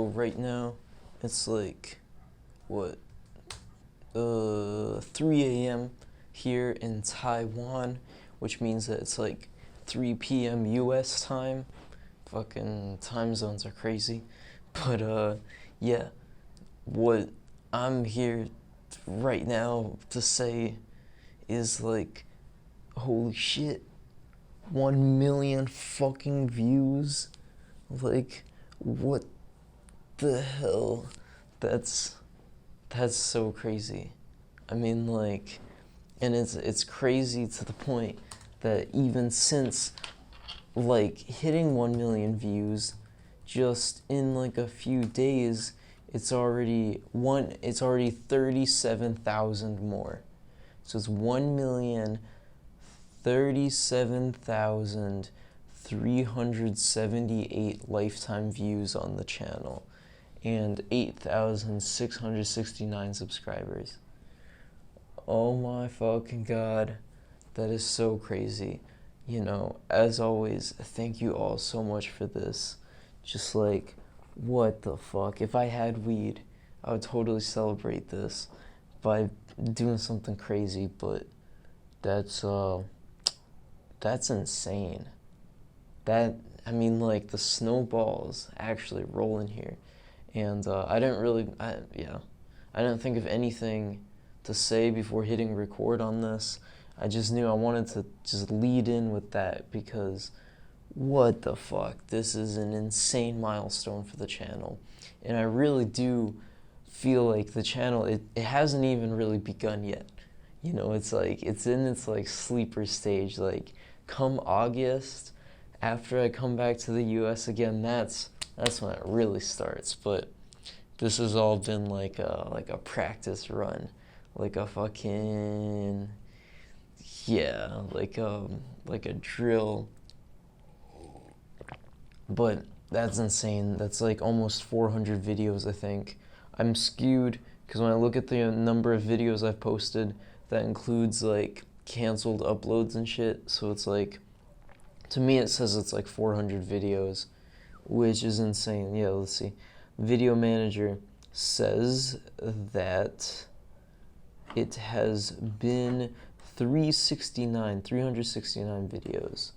So right now, it's like, what, 3 a.m. here in Taiwan, which means that it's like 3 p.m. US time. Fucking time zones are crazy. But, yeah, what I'm here right now to say is like, holy shit, 1 million fucking views. Like, what the hell? That's so crazy. I mean, like, and it's crazy to the point that even since like hitting 1 million views, just in like a few days, it's already 37,000 more. So it's 1,037,378 lifetime views on the channel and 8,669 subscribers. Oh my fucking god. That is so crazy. You know, as always, thank you all so much for this. Just like, what the fuck? If I had weed, I would totally celebrate this by doing something crazy, but that's insane. I mean, like, the snowballs actually rolling here. And I didn't think of anything to say before hitting record on this. I just knew I wanted to just lead in with that because what the fuck? This is an insane milestone for the channel. And I really do feel like the channel, it hasn't even really begun yet. You know, it's like, it's in its like sleeper stage. Like, come August, after I come back to the US again, that's when it really starts. But this has all been like a practice run, like a fucking, yeah, like a drill. But that's insane. That's like almost 400 videos, I think. I'm skewed because when I look at the number of videos I've posted, that includes like canceled uploads and shit. So it's like, to me it says it's like 400 videos, which is insane. Yeah, let's see. Video Manager says that it has been 369 videos.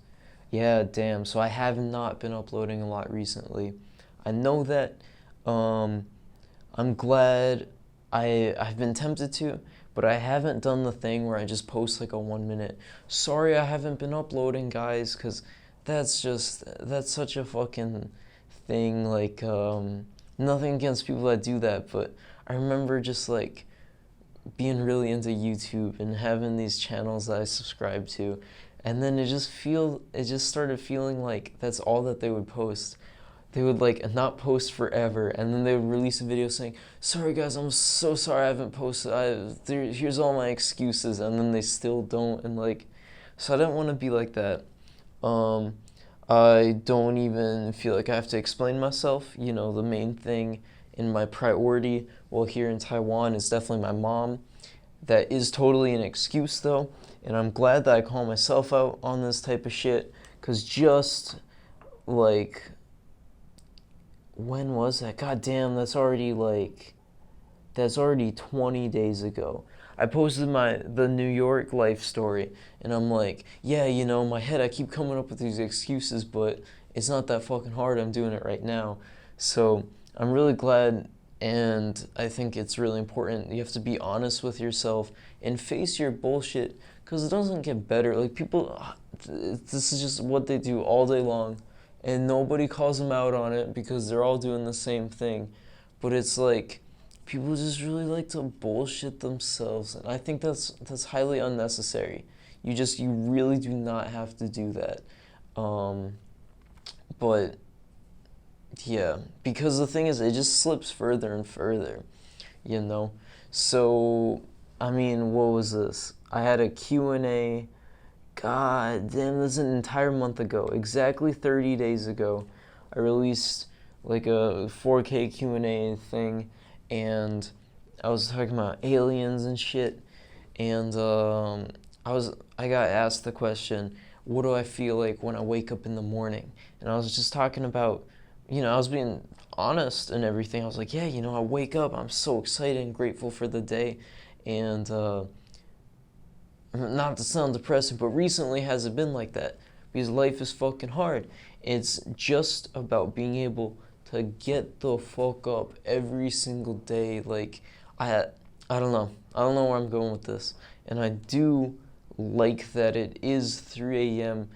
Yeah, damn. So I have not been uploading a lot recently. I know that. I'm glad. I've been tempted to, but I haven't done the thing where I just post like a 1 minute, sorry I haven't been uploading, guys, because that's such a fucking thing. Like, nothing against people that do that, but I remember just like being really into YouTube and having these channels that I subscribe to, and then it just started feeling like that's all that they would post. They would like not post forever, and then they would release a video saying, sorry guys, I'm so sorry I haven't posted, here's all my excuses, and then they still don't. And like, so I didn't want to be like that. I don't even feel like I have to explain myself. You know, the main thing in my priority while here in Taiwan is definitely my mom. That is totally an excuse though, and I'm glad that I call myself out on this type of shit, because just like, when was that? God damn, that's already 20 days ago. I posted the New York life story, and I'm like, yeah, you know, in my head I keep coming up with these excuses, but it's not that fucking hard. I'm doing it right now. So I'm really glad, and I think it's really important. You have to be honest with yourself and face your bullshit, because it doesn't get better. Like, people, this is just what they do all day long, and nobody calls them out on it because they're all doing the same thing. But it's like, people just really like to bullshit themselves, and I think that's highly unnecessary. You really do not have to do that. But yeah, because the thing is, it just slips further and further, you know? So, I mean, what was this? I had a Q&A. God damn, this is an entire month ago. Exactly 30 days ago, I released like a 4K Q&A thing, and I was talking about aliens and shit, and I got asked the question, what do I feel like when I wake up in the morning? And I was just talking about, you know, I was being honest and everything. I was like, yeah, I wake up, I'm so excited and grateful for the day, and not to sound depressing, but recently hasn't been like that because life is fucking hard. It's just about being able to get the fuck up every single day. Like, I don't know. I don't know where I'm going with this. And I do like that it is 3 a.m.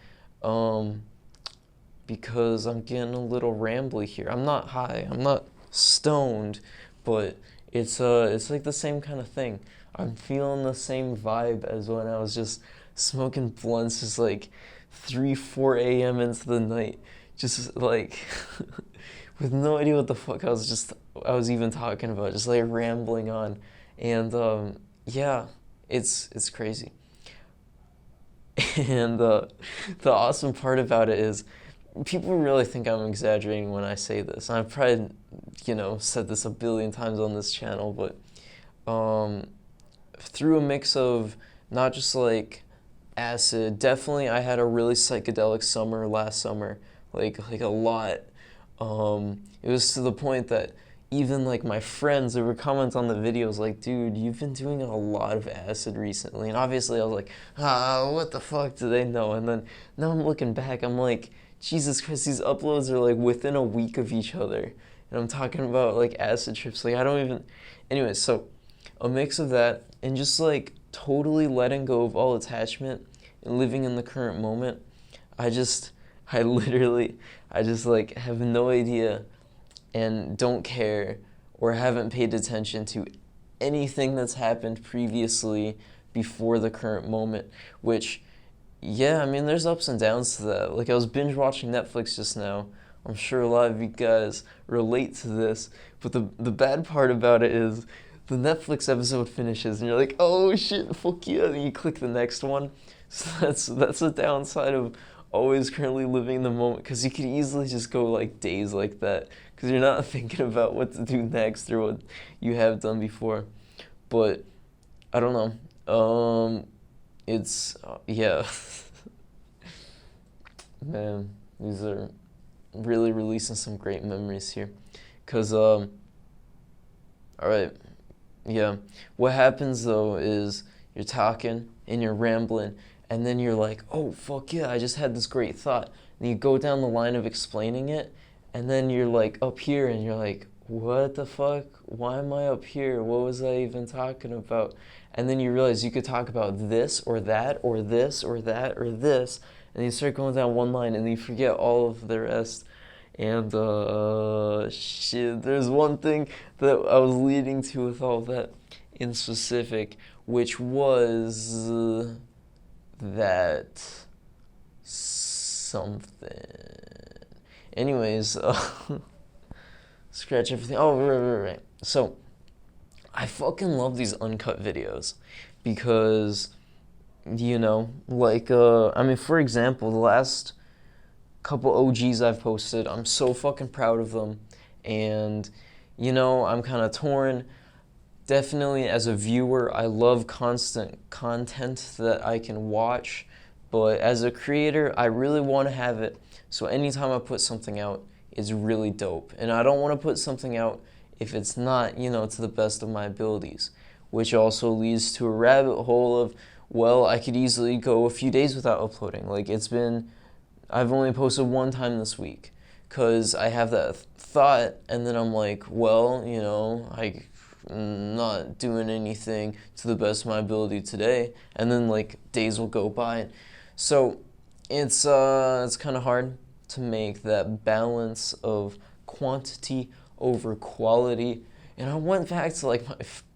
Because I'm getting a little rambly here. I'm not high. I'm not stoned, but it's like the same kind of thing. I'm feeling the same vibe as when I was just smoking blunts just like 3, 4 a.m. into the night. Just like with no idea what the fuck I was even talking about, just like rambling on. And yeah, it's crazy. And the awesome part about it is people really think I'm exaggerating when I say this. I've probably, said this a billion times on this channel, but through a mix of not just like acid, definitely I had a really psychedelic summer last summer, like a lot. It was to the point that even like my friends, they would comment on the videos like, dude, you've been doing a lot of acid recently. And obviously I was like, what the fuck do they know? And then now I'm looking back, I'm like, Jesus Christ, these uploads are like within a week of each other. And I'm talking about like acid trips. Like I don't even, anyway, so a mix of that and just like totally letting go of all attachment and living in the current moment. I just like have no idea and don't care or haven't paid attention to anything that's happened previously before the current moment, which, yeah, I mean, there's ups and downs to that. Like, I was binge watching Netflix just now. I'm sure a lot of you guys relate to this, but the bad part about it is the Netflix episode finishes and you're like, oh shit, fuck yeah, and you click the next one. So that's the downside of always currently living in the moment, because you could easily just go like days like that because you're not thinking about what to do next or what you have done before. But I don't know. It's yeah. Man, these are really releasing some great memories here. Cause all right, yeah. What happens though is you're talking and you're rambling, and then you're like, oh fuck yeah, I just had this great thought. And you go down the line of explaining it, and then you're like up here and you're like, what the fuck? Why am I up here? What was I even talking about? And then you realize you could talk about this or that or this or that or this, and you start going down one line and you forget all of the rest. And shit, there's one thing that I was leading to with all that in specific, which was that something. Anyways, scratch everything. Oh, right. So, I fucking love these uncut videos because, like, I mean, for example, the last couple OGs I've posted, I'm so fucking proud of them. And, I'm kind of torn. Definitely as a viewer, I love constant content that I can watch. But as a creator, I really want to have it so anytime I put something out, it's really dope. And I don't want to put something out if it's not, to the best of my abilities. Which also leads to a rabbit hole of, well, I could easily go a few days without uploading. Like, I've only posted one time this week because I have that thought, and then I'm like, well, I'm not doing anything to the best of my ability today, and then like days will go by. So it's kind of hard to make that balance of quantity over quality. And I went back to like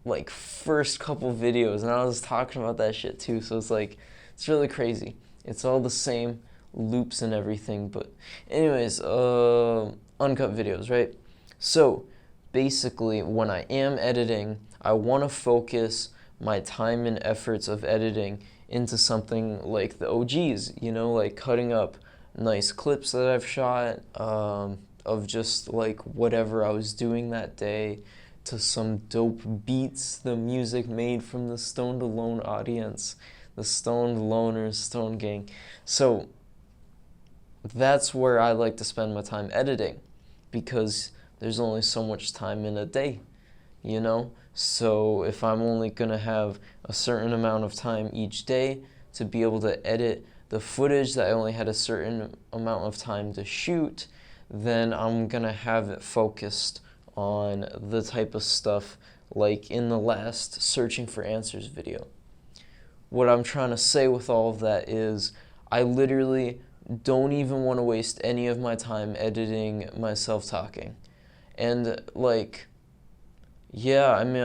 my first couple videos, and I was talking about that shit too. So it's really crazy. It's all the same loops and everything. But anyways, uncut videos, right? So basically, when I am editing, I want to focus my time and efforts of editing into something like the OGs, like cutting up nice clips that I've shot of just like whatever I was doing that day, to some dope beats the music made from the Stoned Alone audience, the Stoned Loners, Stone Gang. So that's where I like to spend my time editing, because there's only so much time in a day, you know? So if I'm only gonna have a certain amount of time each day to be able to edit the footage that I only had a certain amount of time to shoot, then I'm gonna have it focused on the type of stuff like in the last Searching for Answers video. What I'm trying to say with all of that is I literally don't even want to waste any of my time editing myself talking. And like, yeah, I mean,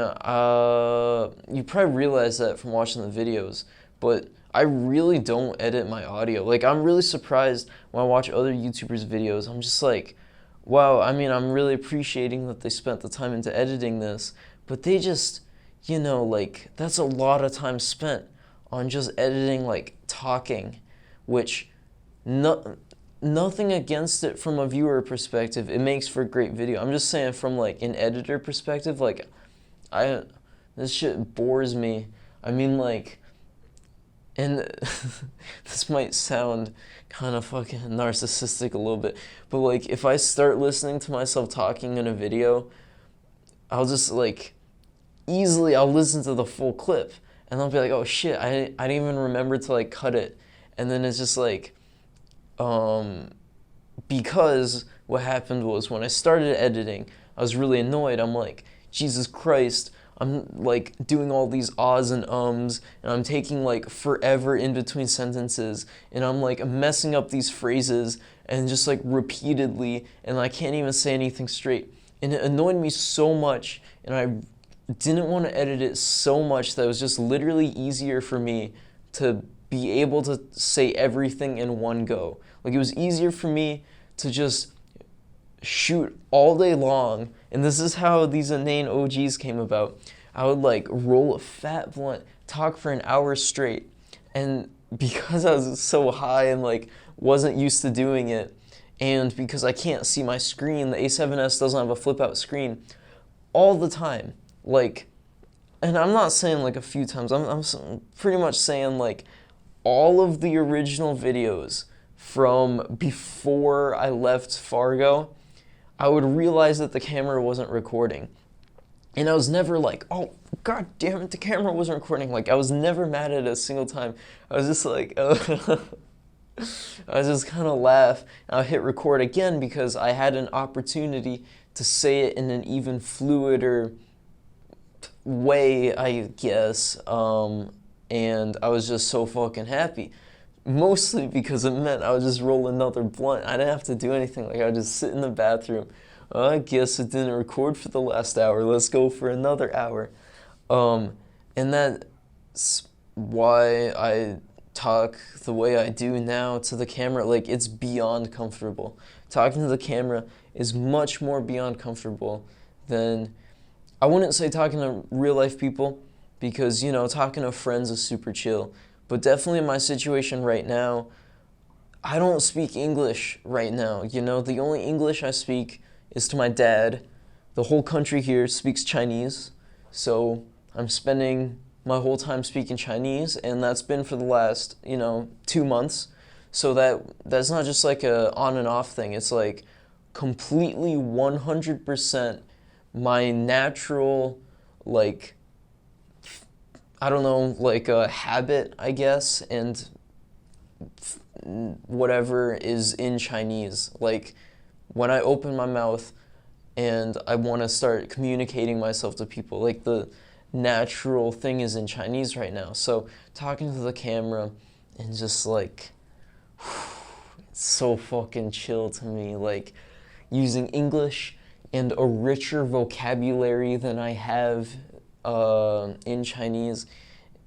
you probably realize that from watching the videos, but I really don't edit my audio. Like, I'm really surprised when I watch other YouTubers' videos. I'm just like, wow, I mean, I'm really appreciating that they spent the time into editing this, but they just, you know, like, that's a lot of time spent on just editing, like, talking, which nothing against it from a viewer perspective. It makes for a great video. I'm just saying from, like, an editor perspective, like, this shit bores me. I mean, like, and this might sound kind of fucking narcissistic a little bit, but, like, if I start listening to myself talking in a video, I'll just, like, easily, I'll listen to the full clip, and I'll be like, oh shit, I didn't even remember to, like, cut it. And then it's just like, because what happened was when I started editing, I was really annoyed. I'm like, Jesus Christ, I'm like doing all these ahs and ums, and I'm taking like forever in between sentences, and I'm like messing up these phrases and just like repeatedly, and I can't even say anything straight. And it annoyed me so much, and I didn't want to edit it so much that it was just literally easier for me to be able to say everything in one go. Like, it was easier for me to just shoot all day long, and this is how these Inane OGs came about. I would like roll a fat blunt, talk for an hour straight, and because I was so high and like wasn't used to doing it, and because I can't see my screen, the A7S doesn't have a flip out screen, all the time, like, and I'm not saying like a few times, I'm pretty much saying like all of the original videos from before I left Fargo, I would realize that the camera wasn't recording. And I was never like, oh, god damn it, the camera wasn't recording. Like, I was never mad at it a single time. I was just like, I was just kind of laugh. And I'll hit record again because I had an opportunity to say it in an even fluider way, I guess. And I was just so fucking happy. Mostly because it meant I would just roll another blunt. I didn't have to do anything. Like, I would just sit in the bathroom. I guess it didn't record for the last hour. Let's go for another hour. And that's why I talk the way I do now to the camera. Like, it's beyond comfortable. Talking to the camera is much more beyond comfortable than, I wouldn't say talking to real life people, because, you know, talking to friends is super chill. But definitely in my situation right now, I don't speak English right now. You know, the only English I speak is to my dad. The whole country here speaks Chinese, so I'm spending my whole time speaking Chinese, and that's been for the last, 2 months. So that's not just like a on and off thing. It's like completely 100% my natural, like, I don't know, like a habit, I guess, and whatever is in Chinese. Like, when I open my mouth and I want to start communicating myself to people, like, the natural thing is in Chinese right now. So talking to the camera and just like, it's so fucking chill to me. Like, using English and a richer vocabulary than I have in Chinese,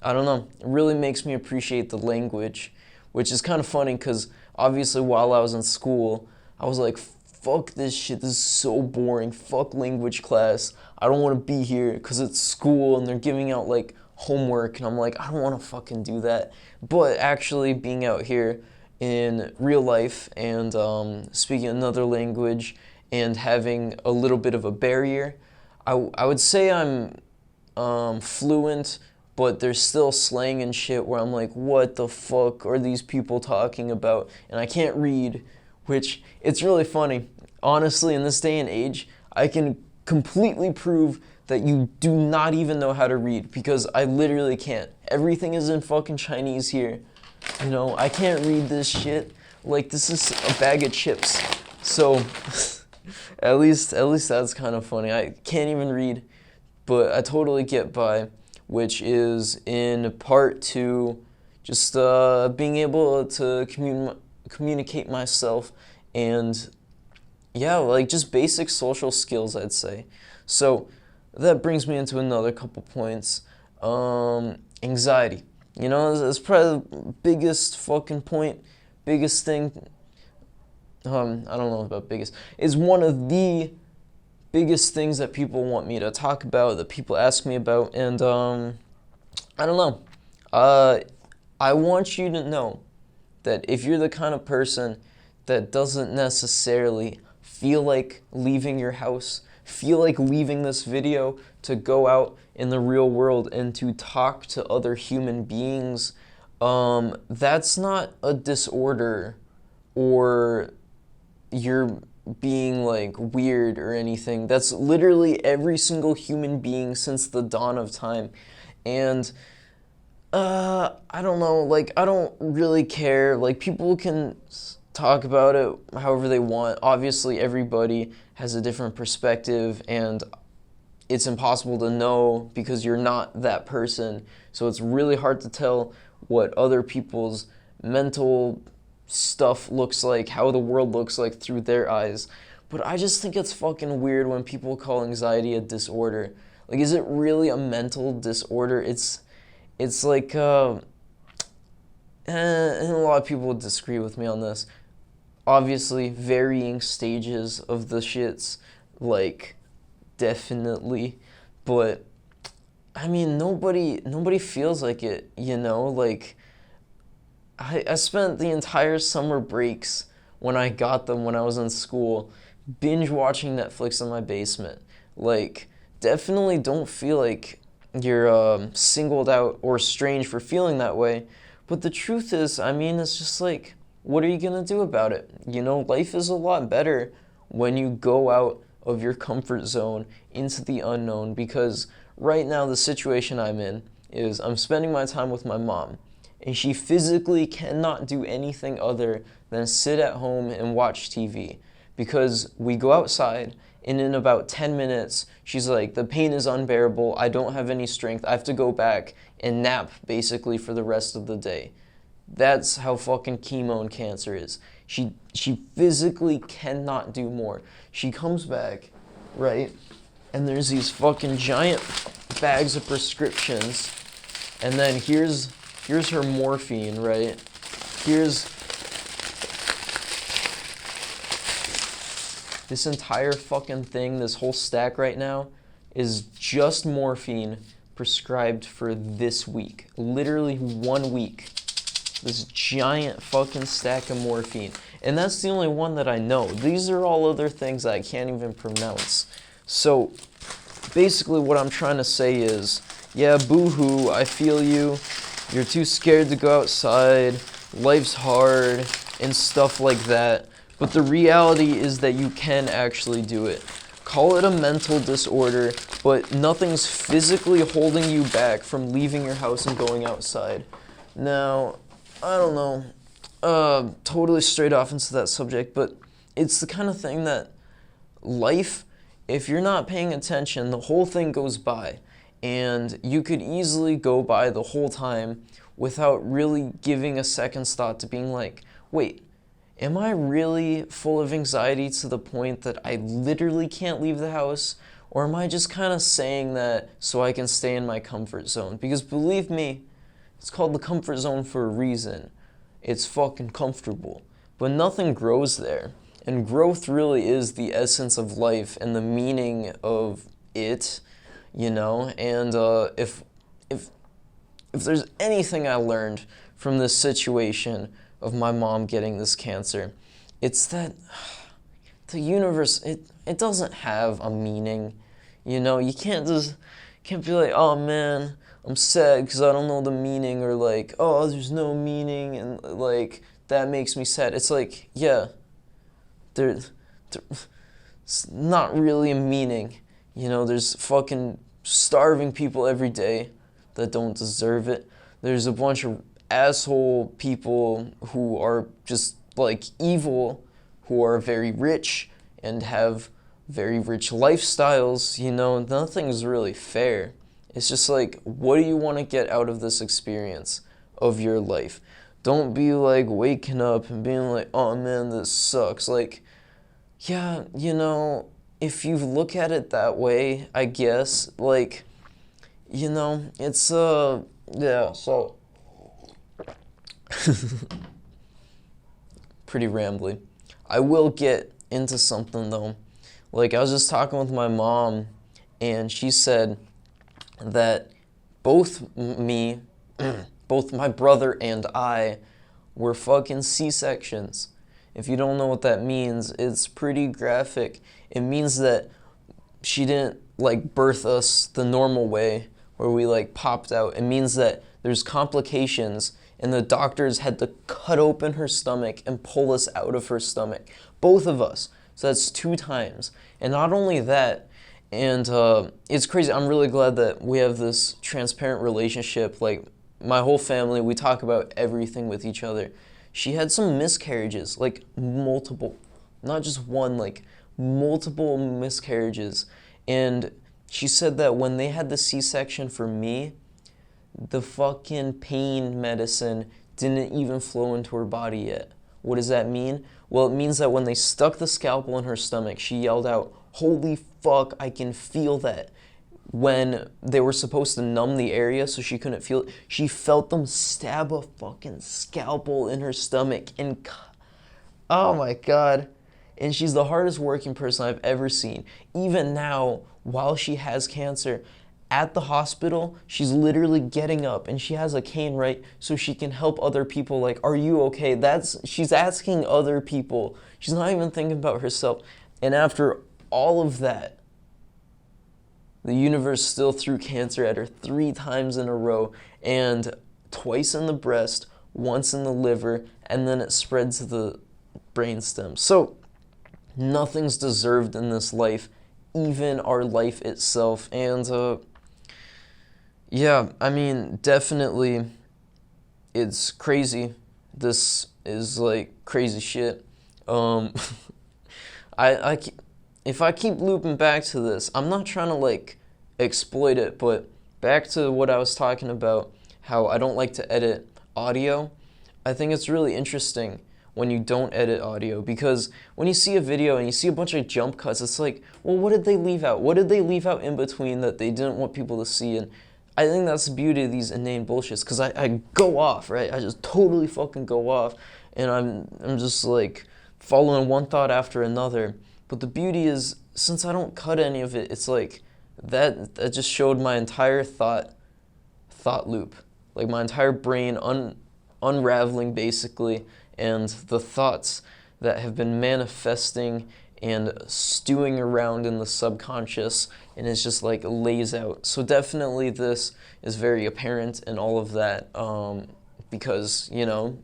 I don't know, it really makes me appreciate the language, which is kind of funny because obviously while I was in school, I was like, fuck this shit, this is so boring, fuck language class, I don't want to be here because it's school and they're giving out like homework, and I'm like, I don't want to fucking do that. But actually being out here in real life and speaking another language and having a little bit of a barrier, I would say I'm fluent, but there's still slang and shit where I'm like, what the fuck are these people talking about? And I can't read, which, it's really funny. Honestly, in this day and age, I can completely prove that you do not even know how to read, because I literally can't. Everything is in fucking Chinese here. You know, I can't read this shit. Like, this is a bag of chips. So, at least that's kind of funny. I can't even read, but I totally get by, which is in part to just being able to communicate myself, and yeah, like just basic social skills, I'd say. So that brings me into another couple points. Anxiety. You know, that's probably the biggest fucking point, biggest thing. I don't know about biggest. It's one of the biggest things that people want me to talk about, that people ask me about, and I don't know. I want you to know that if you're the kind of person that doesn't necessarily feel like leaving your house, feel like leaving this video to go out in the real world and to talk to other human beings, that's not a disorder, or you're being like weird or anything. That's literally every single human being since the dawn of time. And I don't know, like, I don't really care. Like, people can talk about it however they want. Obviously, everybody has a different perspective, and it's impossible to know because you're not that person. So it's really hard to tell what other people's mental stuff looks like, how the world looks like through their eyes. But I just think it's fucking weird when people call anxiety a disorder. Like, is it really a mental disorder? It's like, and a lot of people would disagree with me on this. Obviously, varying stages of the shits, like, definitely. But, I mean, nobody feels like it, you know? Like, I spent the entire summer breaks, when I got them when I was in school, binge watching Netflix in my basement. Like, definitely don't feel like you're singled out or strange for feeling that way. But the truth is, I mean, it's just like, what are you gonna do about it? You know, life is a lot better when you go out of your comfort zone into the unknown, because right now the situation I'm in is I'm spending my time with my mom, and she physically cannot do anything other than sit at home and watch TV, because we go outside, and in about 10 minutes, she's like, the pain is unbearable, I don't have any strength, I have to go back and nap basically for the rest of the day. That's how fucking chemo and cancer is. She physically cannot do more. She comes back, right, and there's these fucking giant bags of prescriptions, and then here's her morphine, right? Here's this entire fucking thing, this whole stack right now, is just morphine prescribed for this week. Literally 1 week. This giant fucking stack of morphine. And that's the only one that I know. These are all other things that I can't even pronounce. So, basically what I'm trying to say is, yeah, boo-hoo, I feel you. You're too scared to go outside. Life's hard and stuff like that. But the reality is that you can actually do it. Call it a mental disorder, but nothing's physically holding you back from leaving your house and going outside. Now, I don't know, totally straight off into that subject, but it's the kind of thing that life, if you're not paying attention, the whole thing goes by. And you could easily go by the whole time without really giving a second's thought to being like, wait, am I really full of anxiety to the point that I literally can't leave the house? Or am I just kind of saying that so I can stay in my comfort zone? Because believe me, it's called the comfort zone for a reason. It's fucking comfortable. But nothing grows there. And growth really is the essence of life and the meaning of it, you know? And if there's anything I learned from this situation of my mom getting this cancer, it's that the universe, it doesn't have a meaning. You know, you can't be like, oh man, I'm sad because I don't know the meaning, or like, oh, there's no meaning and like that makes me sad. It's like, yeah, it's not really a meaning. You know, there's fucking starving people every day that don't deserve it. There's a bunch of asshole people who are just like evil, who are very rich and have very rich lifestyles. You know, nothing's really fair. It's just like, what do you want to get out of this experience of your life? Don't be like waking up and being like, oh man, this sucks. Like, yeah, you know, if you look at it that way, I guess, like, you know, it's, yeah, so, pretty rambly. I will get into something though. Like, I was just talking with my mom, and she said that both both my brother and I were fucking C-sections. If you don't know what that means, it's pretty graphic. It means that she didn't like birth us the normal way where we like popped out. It means that there's complications and the doctors had to cut open her stomach and pull us out of her stomach. Both of us. So that's 2 times. And not only that, and it's crazy. I'm really glad that we have this transparent relationship. Like, my whole family, we talk about everything with each other. She had some miscarriages, like multiple, not just one, like multiple miscarriages. And she said that when they had the C-section for me, the fucking pain medicine didn't even flow into her body yet. What does that mean? Well, it means that when they stuck the scalpel in her stomach, she yelled out, "Holy fuck, I can feel that." When they were supposed to numb the area so she couldn't feel it, she felt them stab a fucking scalpel in her stomach and oh my god. And she's the hardest working person I've ever seen. Even now, while she has cancer, at the hospital, she's literally getting up and she has a cane, right? So she can help other people, like, are you okay? She's asking other people. She's not even thinking about herself. And after all of that, the universe still threw cancer at her 3 times in a row, and twice in the breast, once in the liver, and then it spread to the brainstem. So nothing's deserved in this life, even our life itself. And yeah, I mean, definitely it's crazy. This is like crazy shit. If I keep looping back to this, I'm not trying to like exploit it, but back to what I was talking about, how I don't like to edit audio. I think it's really interesting when you don't edit audio, because when you see a video and you see a bunch of jump cuts, it's like, well, what did they leave out? What did they leave out in between that they didn't want people to see? And I think that's the beauty of these inane bullshits, because I go off, right? I just totally fucking go off, and I'm just like following one thought after another. But the beauty is, since I don't cut any of it, it's like that just showed my entire thought loop, like my entire brain unraveling basically, and the thoughts that have been manifesting and stewing around in the subconscious, and it's just like lays out. So definitely this is very apparent in all of that, because, you know,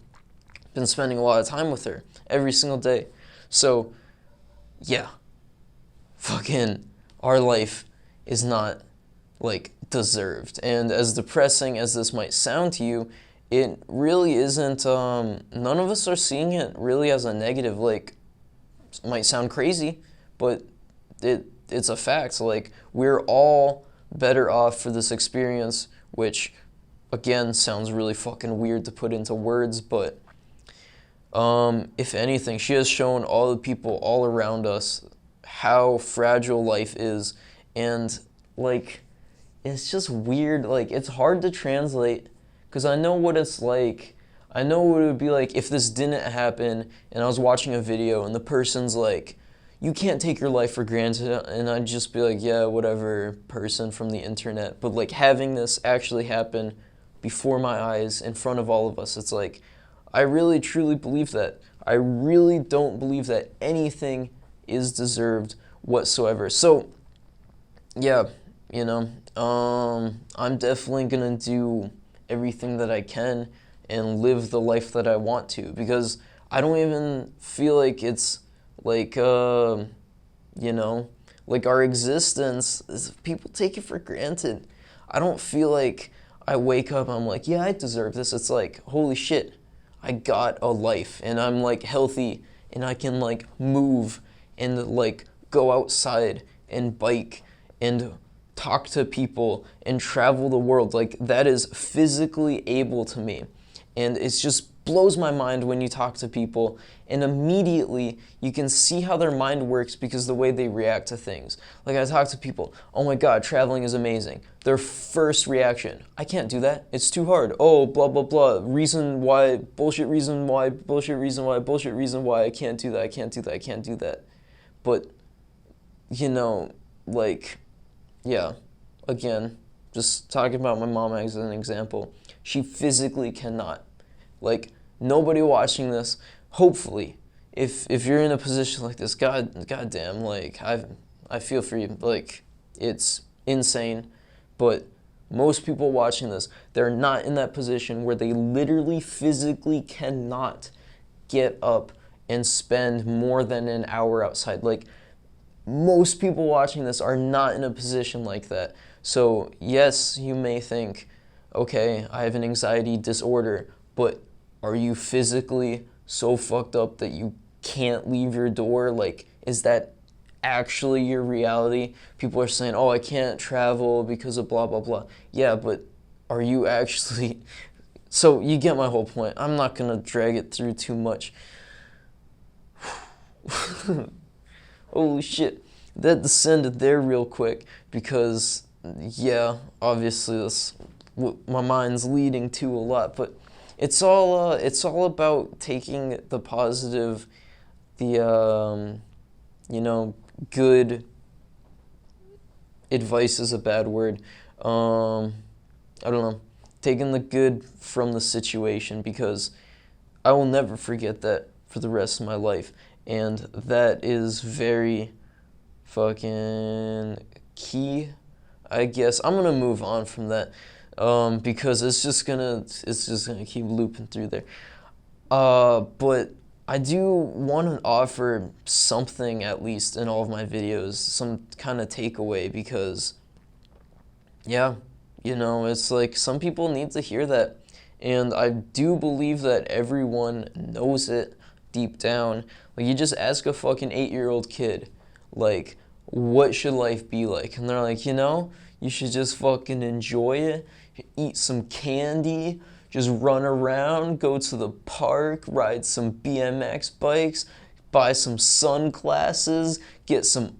been spending a lot of time with her every single day. So yeah, fucking our life is not like deserved. And as depressing as this might sound to you, it really isn't. None of us are seeing it really as a negative. Like, it might sound crazy, but it's a fact. Like, we're all better off for this experience, which again sounds really fucking weird to put into words, but if anything, she has shown all the people all around us how fragile life is. And like, it's just weird. Like, it's hard to translate, because I know what it's like. I know what it would be like if this didn't happen and I was watching a video and the person's like, you can't take your life for granted, and I'd just be like, yeah, whatever, person from the internet. But like, having this actually happen before my eyes in front of all of us, it's like, I really truly believe that. I really don't believe that anything is deserved whatsoever. So yeah, you know, I'm definitely gonna do everything that I can and live the life that I want to, because I don't even feel like it's like you know? Like, our existence, people take it for granted. I don't feel like I wake up, I'm like, yeah, I deserve this. It's like, holy shit, I got a life, and I'm like healthy, and I can like move and like go outside and bike and talk to people and travel the world. Like, that is physically able to me. And it's just blows my mind when you talk to people, and immediately you can see how their mind works because the way they react to things. Like, I talk to people, oh my god, traveling is amazing. Their first reaction, I can't do that, it's too hard. Oh, blah blah blah, reason why, bullshit reason why, bullshit reason why, bullshit reason why, I can't do that, I can't do that, I can't do that. But, you know, like, yeah, again, just talking about my mom as an example, she physically cannot. Like, nobody watching this, hopefully, if you're in a position like this, god damn, like, I feel for you. Like, it's insane, but most people watching this, they're not in that position where they literally physically cannot get up and spend more than an hour outside. Like, most people watching this are not in a position like that. So yes, you may think, okay, I have an anxiety disorder, but are you physically so fucked up that you can't leave your door? Like, is that actually your reality? People are saying, oh, I can't travel because of blah, blah, blah. Yeah, but are you actually... So you get my whole point. I'm not going to drag it through too much. Holy shit. That descended there real quick because, yeah, obviously that's what my mind's leading to a lot, but it's all about taking the positive, the you know, good advice is a bad word. I don't know, taking the good from the situation, because I will never forget that for the rest of my life, and that is very fucking key, I guess. I'm gonna move on from that. Because it's just gonna keep looping through there. But I do want to offer something, at least in all of my videos, some kind of takeaway, because, yeah, you know, it's like some people need to hear that, and I do believe that everyone knows it deep down. Like, you just ask a fucking 8-year-old kid, like, what should life be like? And they're like, you know, you should just fucking enjoy it, eat some candy, just run around, go to the park, ride some BMX bikes, buy some sunglasses, get some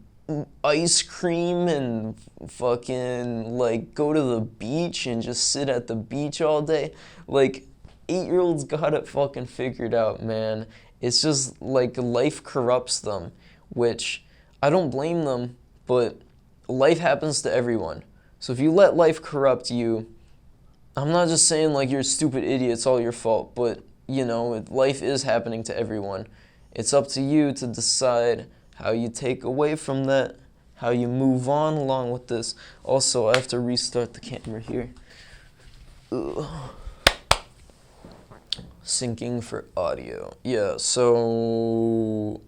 ice cream, and fucking, like, go to the beach and just sit at the beach all day. Like, 8-year-olds got it fucking figured out, man. It's just, like, life corrupts them, which I don't blame them, but life happens to everyone. So if you let life corrupt you, I'm not just saying like you're a stupid idiot, it's all your fault, but you know, life is happening to everyone. It's up to you to decide how you take away from that, how you move on along with this. Also, I have to restart the camera here. Ugh. Syncing for audio. Yeah, so...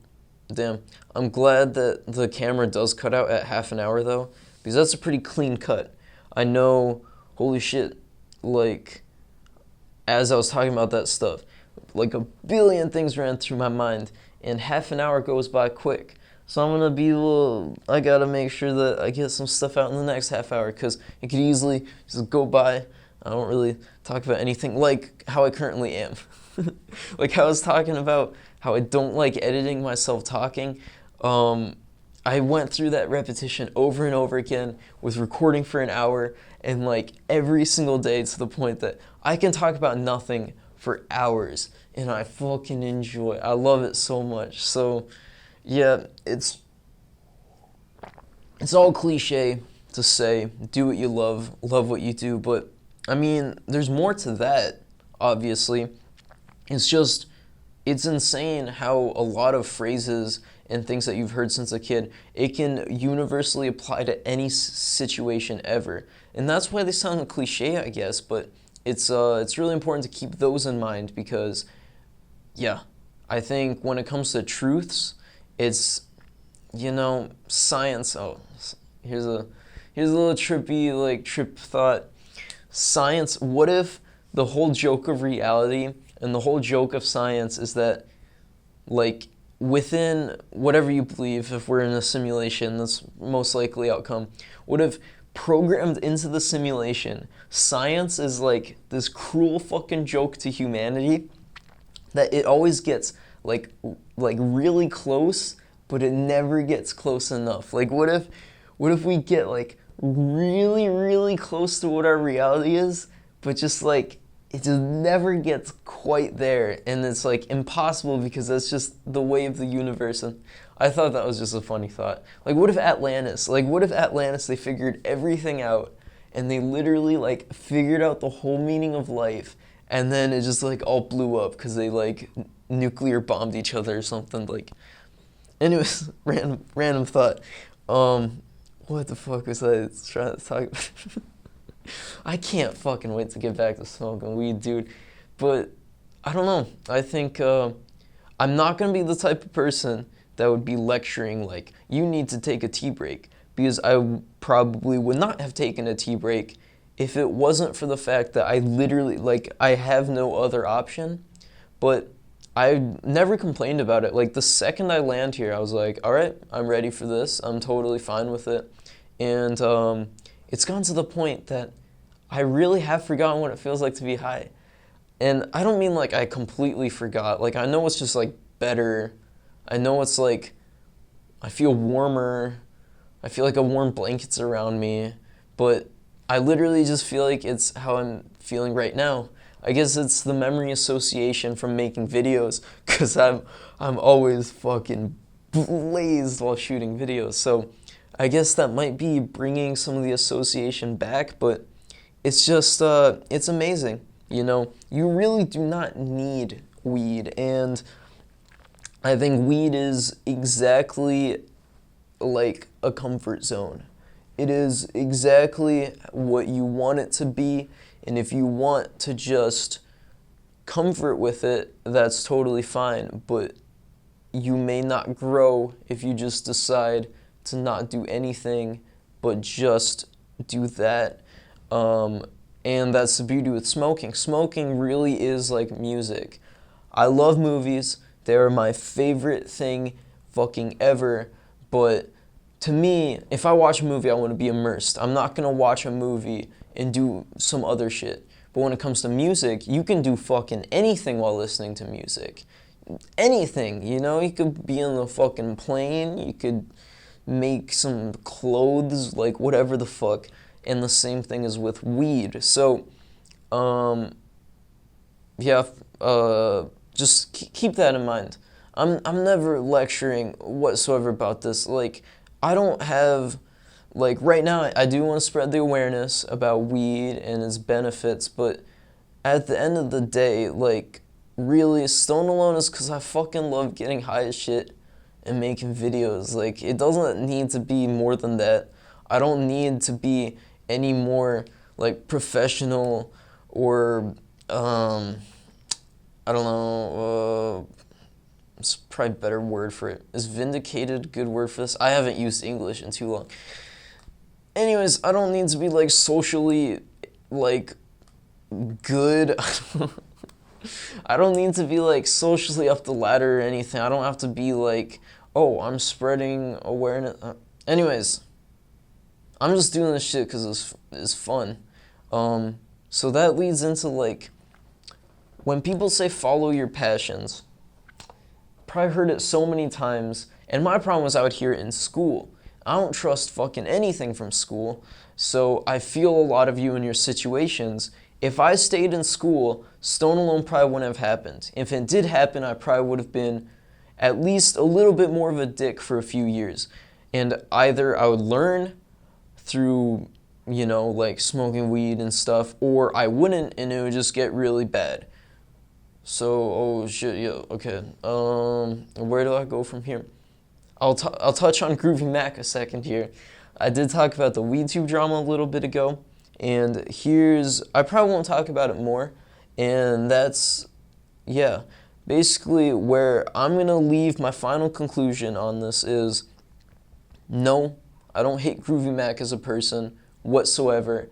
Damn. I'm glad that the camera does cut out at half an hour though, because that's a pretty clean cut. I know, holy shit, like, as I was talking about that stuff, like a billion things ran through my mind, and half an hour goes by quick. So I'm gonna be I gotta make sure that I get some stuff out in the next half hour, because it could easily just go by. I don't really talk about anything like how I currently am. Like I was talking about how I don't like editing myself talking. I went through that repetition over and over again with recording for an hour, and like every single day, to the point that I can talk about nothing for hours, and I fucking enjoy it. I love it so much. So yeah, it's all cliche to say, do what you love what you do, but I mean, there's more to that, obviously. It's insane how a lot of phrases and things that you've heard since a kid, it can universally apply to any situation ever. And that's why they sound cliche, I guess, but it's really important to keep those in mind, because, yeah, I think when it comes to truths, it's science. Oh, here's a little trippy like trip thought. Science. What if the whole joke of reality and the whole joke of science is that, like, within whatever you believe, if we're in a simulation, that's most likely outcome. What if programmed into the simulation, science is like this cruel fucking joke to humanity that it always gets like really close, but it never gets close enough. Like what if we get like really really close to what our reality is, but just like it just never gets quite there, and it's like impossible because that's just the way of the universe. And I thought that was just a funny thought. Like what if Atlantis they figured everything out, and they literally like figured out the whole meaning of life, and then it just like all blew up because they like nuclear bombed each other or something. Like, anyways, random thought. What the fuck was I trying to talk about? I can't fucking wait to get back to smoking weed, dude. But I don't know. I think I'm not gonna be the type of person that would be lecturing like, you need to take a tea break, because I probably would not have taken a tea break if it wasn't for the fact that I literally, like, I have no other option. But I never complained about it. Like, the second I land here, I was like, all right, I'm ready for this. I'm totally fine with it. And it's gone to the point that I really have forgotten what it feels like to be high. And I don't mean like I completely forgot. Like, I know it's just like better. I know it's like I feel warmer. I feel like a warm blanket's around me. But I literally just feel like it's how I'm feeling right now. I guess it's the memory association from making videos, because I'm always fucking blazed while shooting videos. So I guess that might be bringing some of the association back, but it's just, it's amazing. You really do not need weed, and I think weed is exactly like a comfort zone. It is exactly what you want it to be, and if you want to just comfort with it, that's totally fine, but you may not grow if you just decide to not do anything but just do that. And that's the beauty with smoking. Smoking really is like music. I love movies. They're my favorite thing fucking ever. But to me, if I watch a movie, I want to be immersed. I'm not going to watch a movie and do some other shit. But when it comes to music, you can do fucking anything while listening to music. Anything, You could be on the fucking plane. You could make some clothes, like whatever the fuck. And the same thing is with weed. So, just keep that in mind. I'm never lecturing whatsoever about this. Like, I don't have, like, right now I do want to spread the awareness about weed and its benefits, but at the end of the day, like, really, Stone Alone is because I fucking love getting high as shit and making videos. Like, it doesn't need to be more than that. I don't need to be any more like professional or I don't know, it's probably a better word for it. Is vindicated a good word for this? I haven't used English in too long. Anyways, I don't need to be like socially like good. I don't need to be like socially up the ladder or anything. I don't have to be like, oh, I'm spreading awareness. Anyways, I'm just doing this shit because it's fun. So that leads into, like, when people say follow your passions, probably heard it so many times, and my problem was I would hear it in school. I don't trust fucking anything from school, so I feel a lot of you in your situations. If I stayed in school, Stone Alone probably wouldn't have happened. If it did happen, I probably would have been at least a little bit more of a dick for a few years. And either I would learn through, like smoking weed and stuff, or I wouldn't, and it would just get really bad. So, oh shit, yeah, okay. Where do I go from here? I'll touch on Groovy Mac a second here. I did talk about the WeedTube drama a little bit ago, and I probably won't talk about it more, and that's, basically where I'm gonna leave my final conclusion on this is, No, I don't hate Groovy Mac as a person whatsoever.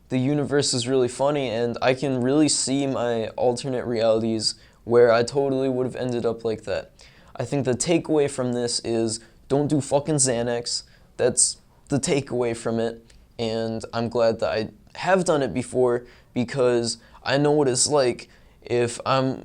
The universe is really funny, and I can really see my alternate realities where I totally would have ended up like that. I think the takeaway from this is don't do fucking Xanax. That's the takeaway from it, and I'm glad that I have done it before because I know what it's like if I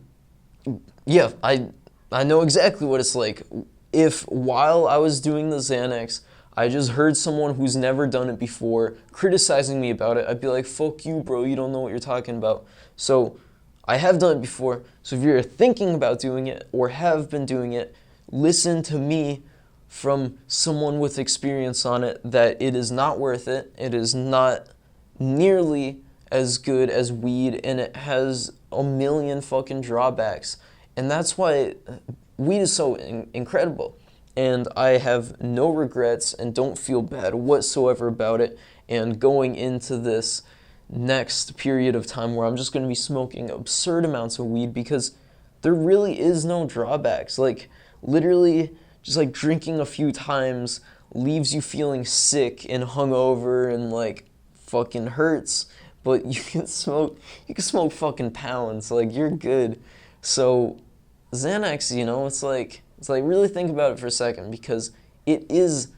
know exactly what it's like. If while I was doing the Xanax, I just heard someone who's never done it before criticizing me about it, I'd be like, fuck you, bro, you don't know what you're talking about. So I have done it before. So if you're thinking about doing it or have been doing it, listen to me from someone with experience on it that it is not worth it. It is not nearly as good as weed, and it has a million fucking drawbacks. And that's why weed is so incredible. And I have no regrets and don't feel bad whatsoever about it. And going into this next period of time where I'm just going to be smoking absurd amounts of weed because there really is no drawbacks. Like, literally, just like drinking a few times leaves you feeling sick and hungover and like fucking hurts. But you can smoke fucking pounds. Like, you're good. So Xanax, it's like really think about it for a second because it is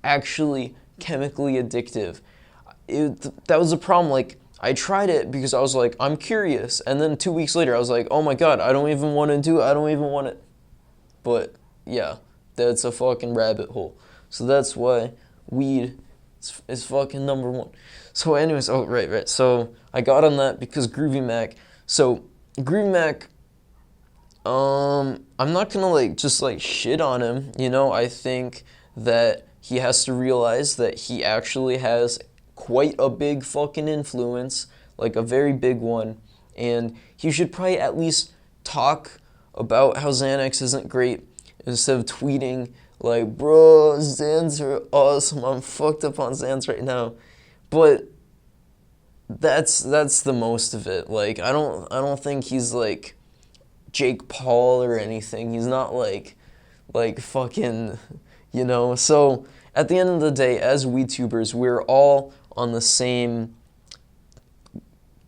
actually chemically addictive. That was the problem. Like, I tried it because I was like, I'm curious, and then 2 weeks later I was like, oh my god, I don't even want to do it. I don't even want it. But yeah, that's a fucking rabbit hole. So that's why weed is fucking number one. So anyways, right. So I got on that because Groovy Mac. So Groovy Mac, I'm not gonna just shit on him. I think that he has to realize that he actually has quite a big fucking influence, like a very big one, and he should probably at least talk about how Xanax isn't great instead of tweeting like, bro, Xans are awesome, I'm fucked up on Xans right now. But that's the most of it. Like, I don't think he's like Jake Paul or anything. He's not like fucking, So at the end of the day, as WeedTubers, we're all on the same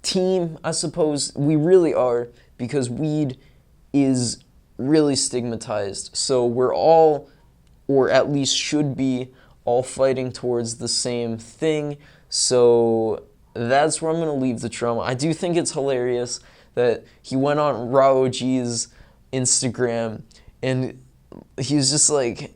team, I suppose. We really are, because weed is really stigmatized. So we're all, or at least should be, all fighting towards the same thing. So that's where I'm going to leave the trauma. I do think it's hilarious that he went on Raw OG's Instagram and he was just like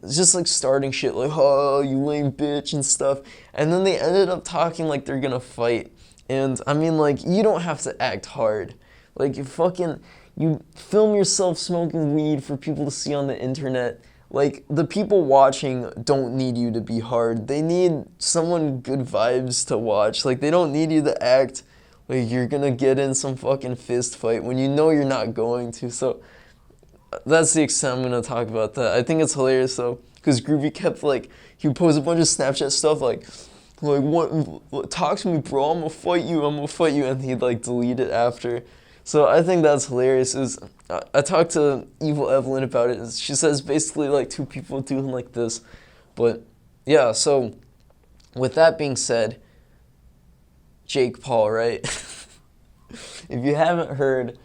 starting shit like, oh, you lame bitch and stuff. And then they ended up talking like they're going to fight. And I mean, you don't have to act hard. Like, you film yourself smoking weed for people to see on the internet. Like, the people watching don't need you to be hard. They need someone good vibes to watch. Like, they don't need you to act like you're gonna get in some fucking fist fight when you know you're not going to. So that's the extent I'm gonna talk about that. I think it's hilarious though, because Groovy kept he would post a bunch of Snapchat stuff like what, talk to me, bro, I'm gonna fight you, and he'd delete it after. So I think that's hilarious. I talked to Evil Evelyn about it. She says basically two people doing this. But yeah, so with that being said, Jake Paul, right? If you haven't heard,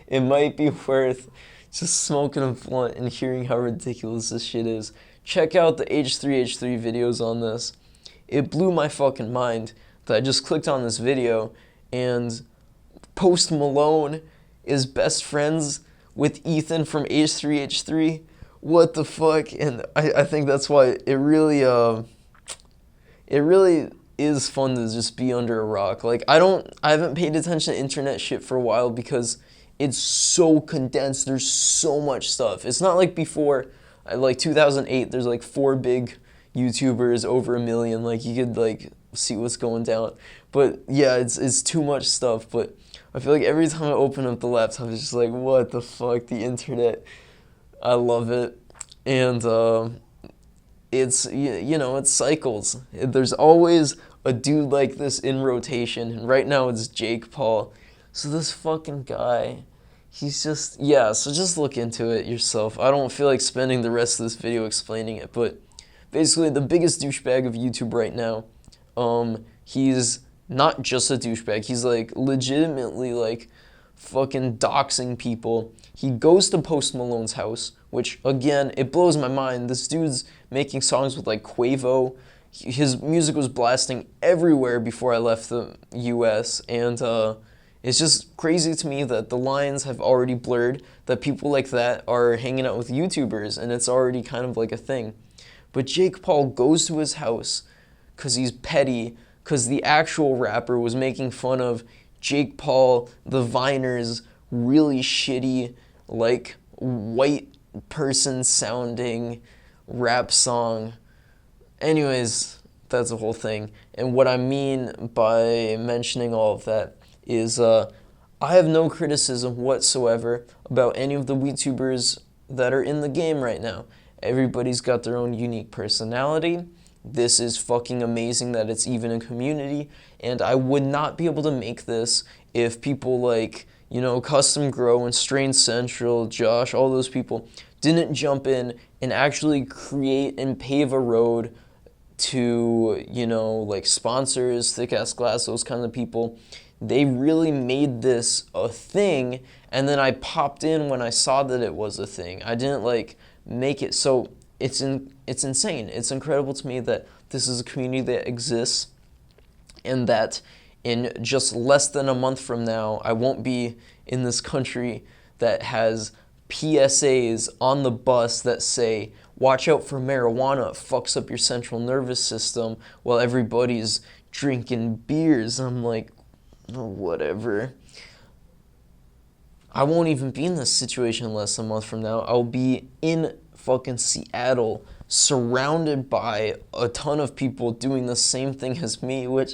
it might be worth just smoking a blunt and hearing how ridiculous this shit is. Check out the H3H3 videos on this. It blew my fucking mind that I just clicked on this video and Post Malone is best friends with Ethan from H3H3. What the fuck? And I think that's why it really is fun to just be under a rock. I haven't paid attention to internet shit for a while because it's so condensed. There's so much stuff. It's not like before, 2008, there's 4 big YouTubers over 1 million. You could see what's going down. But yeah, it's too much stuff. But I feel like every time I open up the laptop, it's just what the fuck, the internet. I love it. And it's, it cycles. There's always a dude like this in rotation. And right now it's Jake Paul. So this fucking guy, He's just, yeah, so just look into it yourself. I don't feel like spending the rest of this video explaining it, but basically the biggest douchebag of YouTube right now. He's not just a douchebag, he's like legitimately like fucking doxing people. He goes to Post Malone's house, which again, it blows my mind. This dude's making songs with like Quavo. His music was blasting everywhere before I left the US, and it's just crazy to me that the lines have already blurred, that people like that are hanging out with YouTubers, and it's already kind of like a thing. But Jake Paul goes to his house because he's petty, because the actual rapper was making fun of Jake Paul, the Viner's really shitty, like, white person sounding rap song. Anyways, that's the whole thing. And what I mean by mentioning all of that is I have no criticism whatsoever about any of the VTubers that are in the game right now. Everybody's got their own unique personality. This is fucking amazing that it's even a community, and I would not be able to make this if people like, you know, Custom Grow and Strain Central, Josh, all those people didn't jump in and actually create and pave a road to, you know, like sponsors, Thick Ass Glass, those kind of people. They really made this a thing, and then I popped in when I saw that it was a thing. I didn't like make it. So it's insane. It's incredible to me that this is a community that exists, and that in just less than a month from now, I won't be in this country that has PSAs on the bus that say, watch out for marijuana, it fucks up your central nervous system, while everybody's drinking beers. I'm like, oh, whatever. I won't even be in this situation in less than a month from now. I'll be in fucking Seattle, surrounded by a ton of people doing the same thing as me, which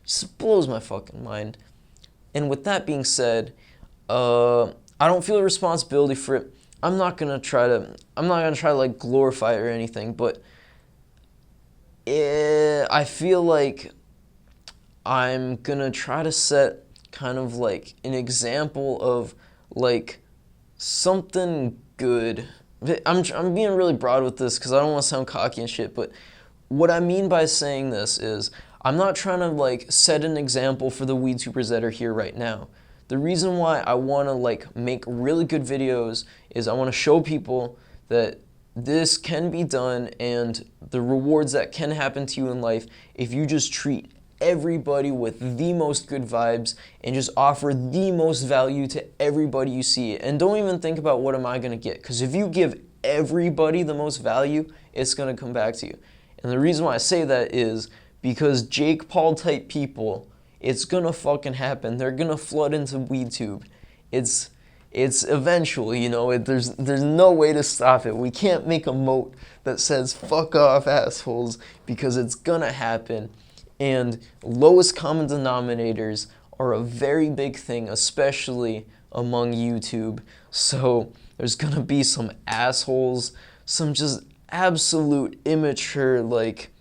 just blows my fucking mind. And with that being said, I don't feel a responsibility for it. I'm not gonna try to like glorify it or anything, but I feel like I'm gonna try to set kind of like an example of like something good. I'm being really broad with this because I don't want to sound cocky and shit, but what I mean by saying this is I'm not trying to like set an example for the VTubers that are here right now. The reason why I want to like make really good videos is I want to show people that this can be done and the rewards that can happen to you in life if you just treat everybody with the most good vibes and just offer the most value to everybody you see. And don't even think about what am I going to get, because if you give everybody the most value, it's going to come back to you. And the reason why I say that is because Jake Paul type people, it's going to fucking happen. They're going to flood into WeTube. It's eventual, you know, there's no way to stop it. We can't make a moat that says fuck off assholes, because it's going to happen. And lowest common denominators are a very big thing, especially among YouTube. So there's gonna be some assholes, some just absolute immature, like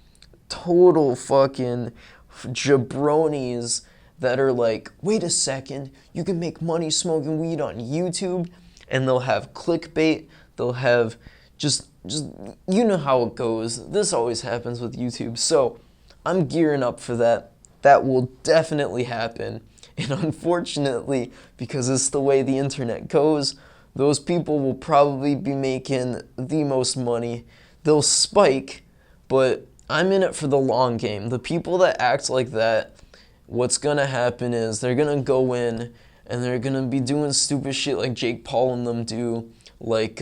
total fucking jabronis that are like, wait a second, you can make money smoking weed on YouTube? And they'll have clickbait, they'll have just you know how it goes. This always happens with YouTube. So I'm gearing up for that. That will definitely happen. And unfortunately, because it's the way the internet goes, those people will probably be making the most money. They'll spike, but I'm in it for the long game. The people that act like that, what's gonna happen is they're gonna go in and they're gonna be doing stupid shit like Jake Paul and them do. Like,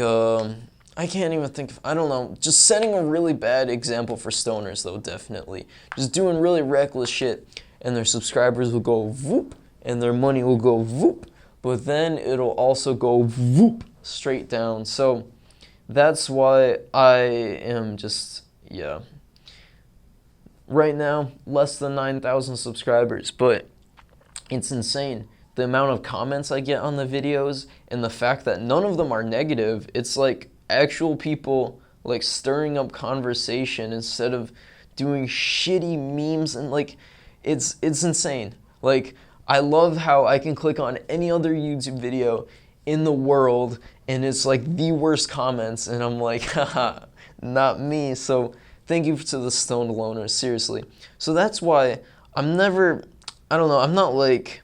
I can't even think of, I don't know, just setting a really bad example for stoners though, definitely. Just doing really reckless shit, and their subscribers will go whoop, and their money will go whoop, but then it'll also go whoop straight down. So that's why I am just, yeah. Right now, less than 9,000 subscribers, but it's insane. The amount of comments I get on the videos, and the fact that none of them are negative, it's like actual people like stirring up conversation instead of doing shitty memes, and like it's insane. Like, I love how I can click on any other YouTube video in the world, and it's like the worst comments, and I'm like, haha, not me. So thank you to the stoned loners, seriously. So that's why I'm never, I don't know, I'm not like,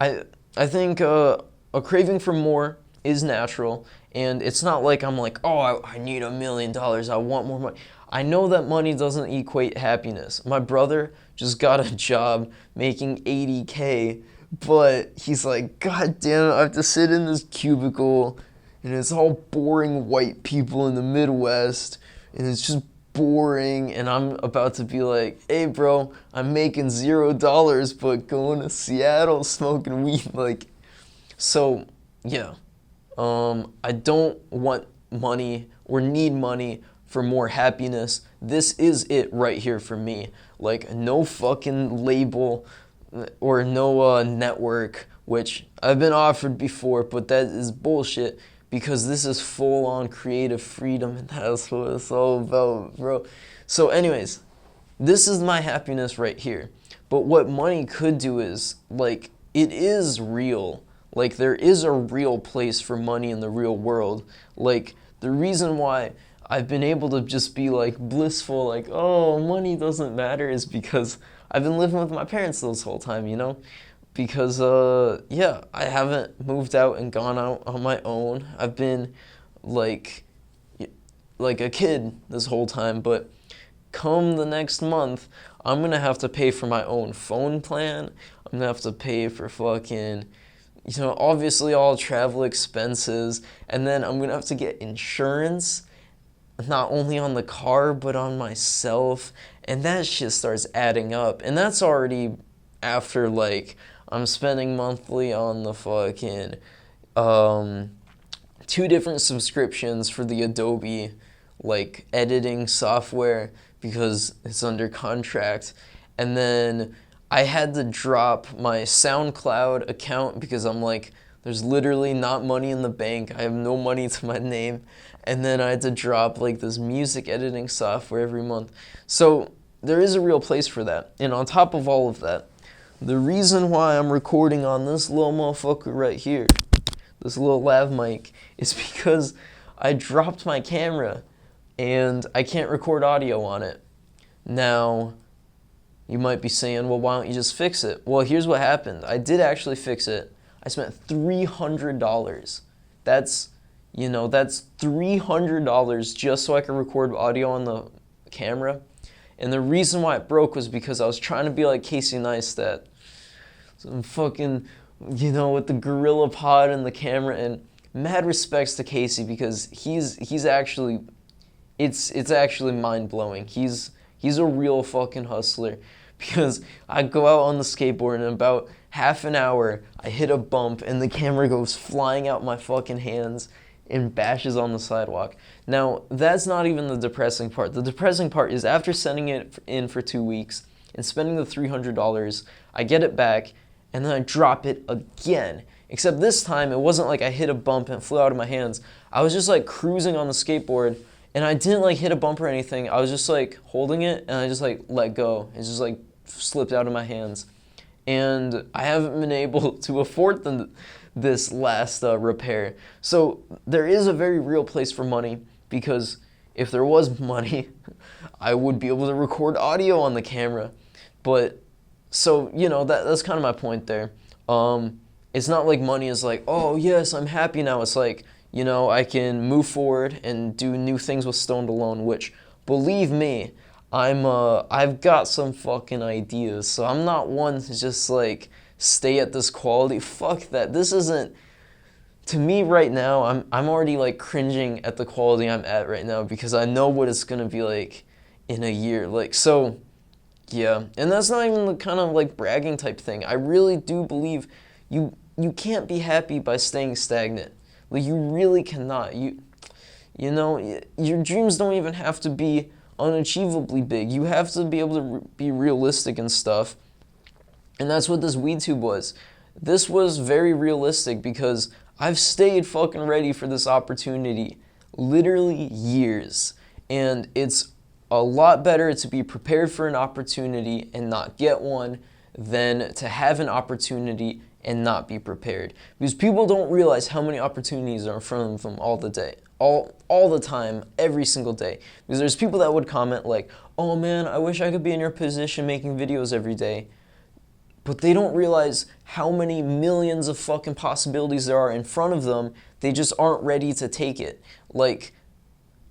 I think a craving for more is natural, and it's not like I'm like, oh, I need $1 million, I want more money. I know that money doesn't equate happiness. My brother just got a job making 80K, but he's like, God damn it, I have to sit in this cubicle, and it's all boring white people in the Midwest, and it's just boring, and I'm about to be like, hey bro, I'm making $0, but going to Seattle smoking weed, like, so yeah, I don't want money or need money for more happiness. This is it right here for me. Like, no fucking label or no network, which I've been offered before, but that is bullshit, because this is full-on creative freedom, and that's what it's all about, bro. So anyways, this is my happiness right here. But what money could do is, like, it is real. Like, there is a real place for money in the real world. Like, the reason why I've been able to just be, like, blissful, like, oh, money doesn't matter, is because I've been living with my parents this whole time, you know? Because, yeah, I haven't moved out and gone out on my own. I've been, like a kid this whole time, but come the next month, I'm gonna have to pay for my own phone plan. I'm gonna have to pay for fucking, you know, obviously all travel expenses, and then I'm gonna have to get insurance, not only on the car, but on myself, and that shit starts adding up, and that's already after, like, I'm spending monthly on the fucking, 2 different subscriptions for the Adobe, like, editing software, because it's under contract, and then I had to drop my SoundCloud account because I'm like, there's literally not money in the bank, I have no money to my name, and then I had to drop, like, this music editing software every month. So there is a real place for that, and on top of all of that, the reason why I'm recording on this little motherfucker right here, this little lav mic, is because I dropped my camera and I can't record audio on it. Now, you might be saying, well, why don't you just fix it? Well, here's what happened. I did actually fix it. I spent $300. That's, you know, that's $300 just so I could record audio on the camera. And the reason why it broke was because I was trying to be like Casey Neistat. Some fucking, you know, with the gorilla pod and the camera, and mad respects to Casey, because he's actually, it's actually mind-blowing. He's a real fucking hustler, because I go out on the skateboard and in about half an hour I hit a bump and the camera goes flying out my fucking hands and bashes on the sidewalk. Now, that's not even the depressing part. The depressing part is after sending it in for 2 weeks and spending the $300, I get it back, and then I drop it again. Except this time, it wasn't like I hit a bump and it flew out of my hands. I was just like cruising on the skateboard, and I didn't like hit a bump or anything. I was just like holding it, and I just like let go. It just like slipped out of my hands. And I haven't been able to afford this last repair. So there is a very real place for money, because if there was money, I would be able to record audio on the camera. But, so, you know, that's kind of my point there. It's not like money is like, oh yes, I'm happy now. It's like, you know, I can move forward and do new things with Stoned Alone, which, believe me, I've got some fucking ideas. So I'm not one to just like stay at this quality. Fuck that. This isn't, to me right now, I'm already like cringing at the quality I'm at right now, because I know what it's gonna be like in a year. Like, so yeah, and that's not even the kind of like bragging type thing. I really do believe you can't be happy by staying stagnant. Like, you really cannot. You know, your dreams don't even have to be unachievably big. You have to be able to be realistic and stuff. And that's what this weed tube was. This was very realistic, because I've stayed fucking ready for this opportunity literally years. And it's a lot better to be prepared for an opportunity and not get one than to have an opportunity and not be prepared. Because people don't realize how many opportunities are in front of them all the day. All the time, every single day. Because there's people that would comment like, oh man, I wish I could be in your position making videos every day. But they don't realize how many millions of fucking possibilities there are in front of them. They just aren't ready to take it. Like,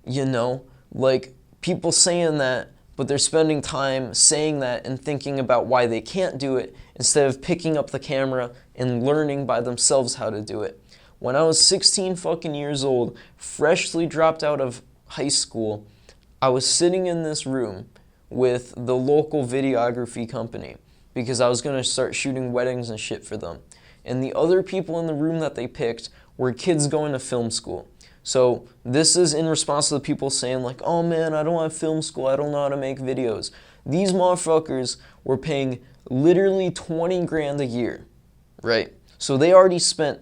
you know, like people saying that, but they're spending time saying that and thinking about why they can't do it instead of picking up the camera and learning by themselves how to do it. When I was 16 fucking years old, freshly dropped out of high school, I was sitting in this room with the local videography company because I was going to start shooting weddings and shit for them. And the other people in the room that they picked were kids going to film school. So this is in response to the people saying like, oh man, I don't have film school, I don't know how to make videos. These motherfuckers were paying literally 20 grand a year, right? So they already spent,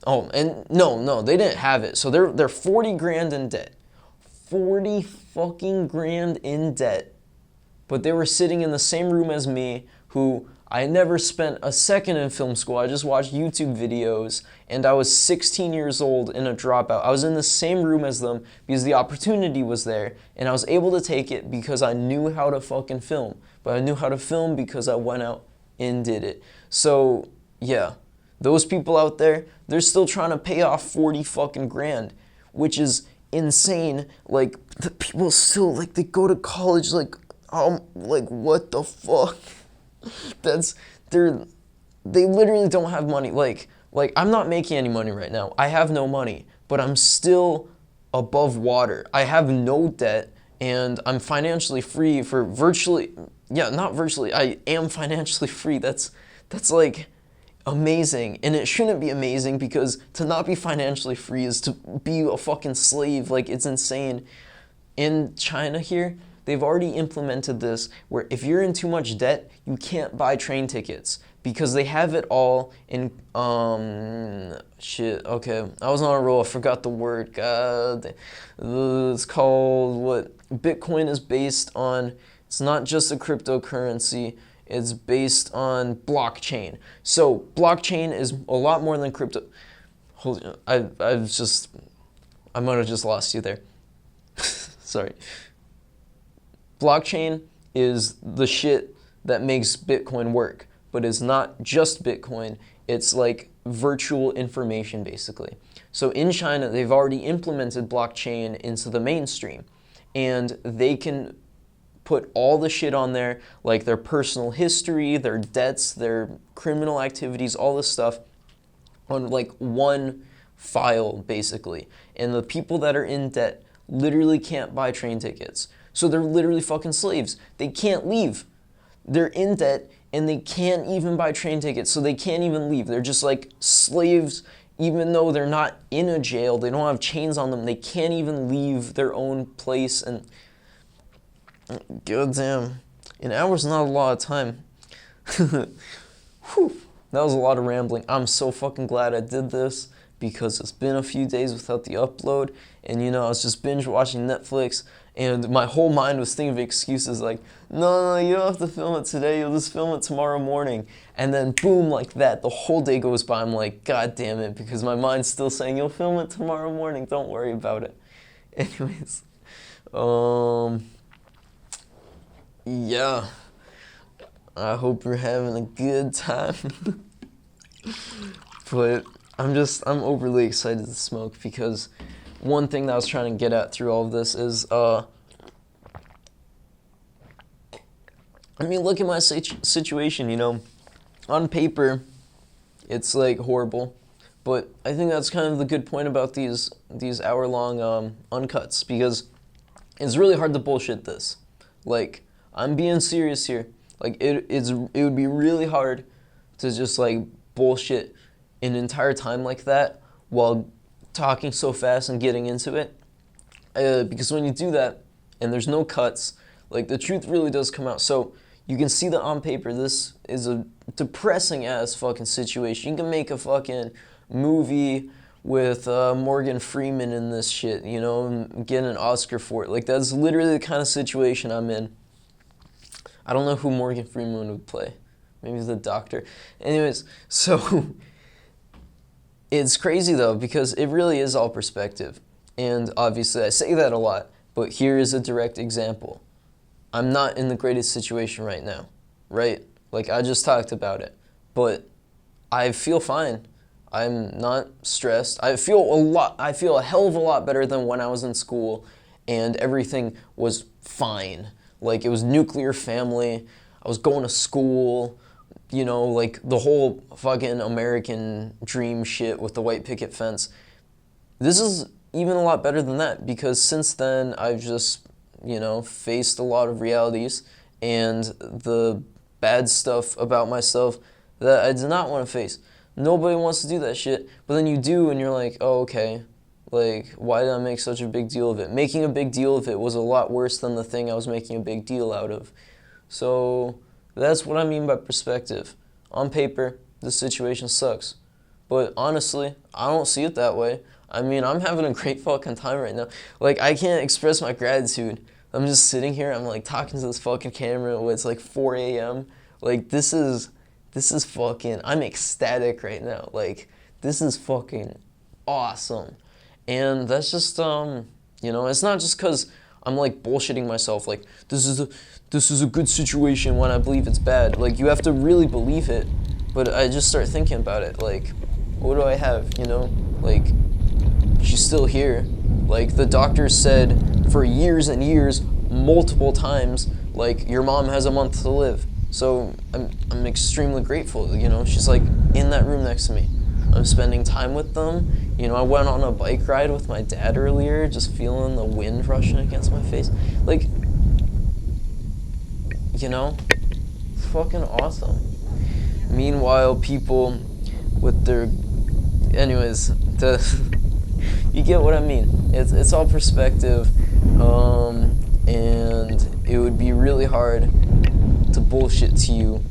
oh, and no, they didn't have it. So they're 40 grand in debt. 40 fucking grand in debt. But they were sitting in the same room as me, who I never spent a second in film school. I just watched YouTube videos, and I was 16 years old in a dropout. I was in the same room as them because the opportunity was there, and I was able to take it because I knew how to fucking film. But I knew how to film because I went out and did it. So, yeah, those people out there, they're still trying to pay off 40 fucking grand, which is insane. Like, the people still, like, they go to college, like what the fuck? They literally don't have money. Like I'm not making any money right now. I have no money, but I'm still above water. I have no debt, and I'm financially free for virtually, yeah, not virtually, I am financially free. That's like amazing. And it shouldn't be amazing, because to not be financially free is to be a fucking slave. Like, it's insane. In China here, they've already implemented this where if you're in too much debt, you can't buy train tickets because they have it all in, shit, okay. I was on a roll, I forgot the word, god. It's called, what? Bitcoin is based on, it's not just a cryptocurrency, it's based on blockchain. So blockchain is a lot more than crypto. Hold on, I might have just lost you there. Sorry. Blockchain is the shit that makes Bitcoin work, but it's not just Bitcoin. It's like virtual information, basically. So in China, they've already implemented blockchain into the mainstream, and they can put all the shit on there, like their personal history, their debts, their criminal activities, all this stuff, on like one file, basically. And the people that are in debt literally can't buy train tickets. So they're literally fucking slaves. They can't leave. They're in debt and they can't even buy train tickets, so they can't even leave. They're just like slaves, even though they're not in a jail. They don't have chains on them. They can't even leave their own place. And goddamn, an hour's not a lot of time. Whew, that was a lot of rambling. I'm so fucking glad I did this, because it's been a few days without the upload, and you know, I was just binge watching Netflix, and my whole mind was thinking of excuses like, no, you don't have to film it today, you'll just film it tomorrow morning. And then boom, like that, the whole day goes by. I'm like, god damn it, because my mind's still saying, you'll film it tomorrow morning, don't worry about it. Anyways, yeah, I hope you're having a good time. But I'm overly excited to smoke, because one thing that I was trying to get at through all of this is, I mean, look at my situation, you know. On paper, it's like horrible, but I think that's kind of the good point about these hour-long uncuts, because it's really hard to bullshit this. Like, I'm being serious here. Like, it would be really hard to just like bullshit an entire time like that while talking so fast and getting into it, because when you do that and there's no cuts, like, the truth really does come out. So you can see that on paper this is a depressing ass fucking situation. You can make a fucking movie with Morgan Freeman in this shit, you know, and get an Oscar for it. Like, that's literally the kind of situation I'm in. I don't know who Morgan Freeman would play, Maybe the doctor. Anyways, so it's crazy though, because it really is all perspective. And obviously I say that a lot, but here is a direct example. I'm not in the greatest situation right now, right? Like I just talked about it, but I feel fine. I'm not stressed. I feel a hell of a lot better than when I was in school and everything was fine. Like it was nuclear family. I was going to school, you know, like the whole fucking American dream shit with the white picket fence. This is even a lot better than that because since then I've just, you know, faced a lot of realities and the bad stuff about myself that I did not want to face. Nobody wants to do that shit, but then you do and you're like, oh, okay, like, why did I make such a big deal of it? Making a big deal of it was a lot worse than the thing I was making a big deal out of. So that's what I mean by perspective. On paper, the situation sucks, but honestly, I don't see it that way. I mean, I'm having a great fucking time right now. Like, I can't express my gratitude. I'm just sitting here, I'm like talking to this fucking camera when it's like 4 a.m. Like, this is fucking, I'm ecstatic right now. Like, this is fucking awesome. And that's just, you know, it's not just because I'm like bullshitting myself, like, this is a good situation when I believe it's bad. Like, you have to really believe it. But I just start thinking about it, like, what do I have, you know? Like, she's still here. Like, the doctor said for years and years, multiple times, like, your mom has a month to live. So I'm extremely grateful, you know? She's like in that room next to me. I'm spending time with them. You know, I went on a bike ride with my dad earlier, just feeling the wind rushing against my face. Like, you know, it's fucking awesome. Meanwhile, people with their, anyways, you get what I mean. It's all perspective, and it would be really hard to bullshit to you,